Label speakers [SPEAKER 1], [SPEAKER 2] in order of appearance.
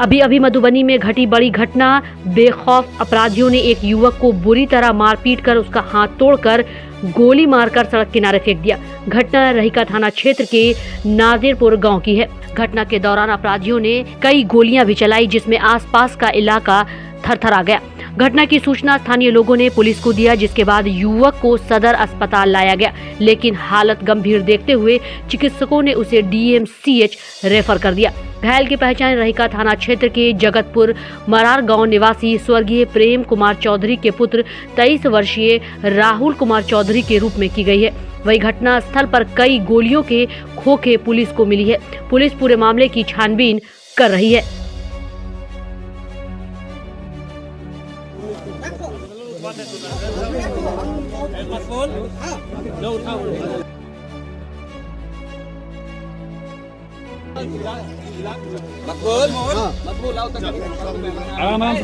[SPEAKER 1] अभी अभी मधुबनी में घटी बड़ी घटना। बेखौफ अपराधियों ने एक युवक को बुरी तरह मारपीट कर उसका हाथ तोड़कर गोली मारकर सड़क किनारे फेंक दिया। घटना रहिका थाना क्षेत्र के नाजिरपुर गांव की है। घटना के दौरान अपराधियों ने कई गोलियां भी चलाई, जिसमें आसपास का इलाका थरथरा गया। घटना की सूचना स्थानीय लोगों ने पुलिस को दिया, जिसके बाद युवक को सदर अस्पताल लाया गया, लेकिन हालत गंभीर देखते हुए चिकित्सकों ने उसे डीएमसीएच रेफर कर दिया। घायल की पहचान रहिका थाना क्षेत्र के जगतपुर मरार गांव निवासी स्वर्गीय प्रेम कुमार चौधरी के पुत्र 23 वर्षीय राहुल कुमार चौधरी के रूप में की गई है। वही घटना स्थल पर कई गोलियों के खोखे पुलिस को मिली है। पुलिस पूरे मामले की छानबीन कर रही है।
[SPEAKER 2] आराम से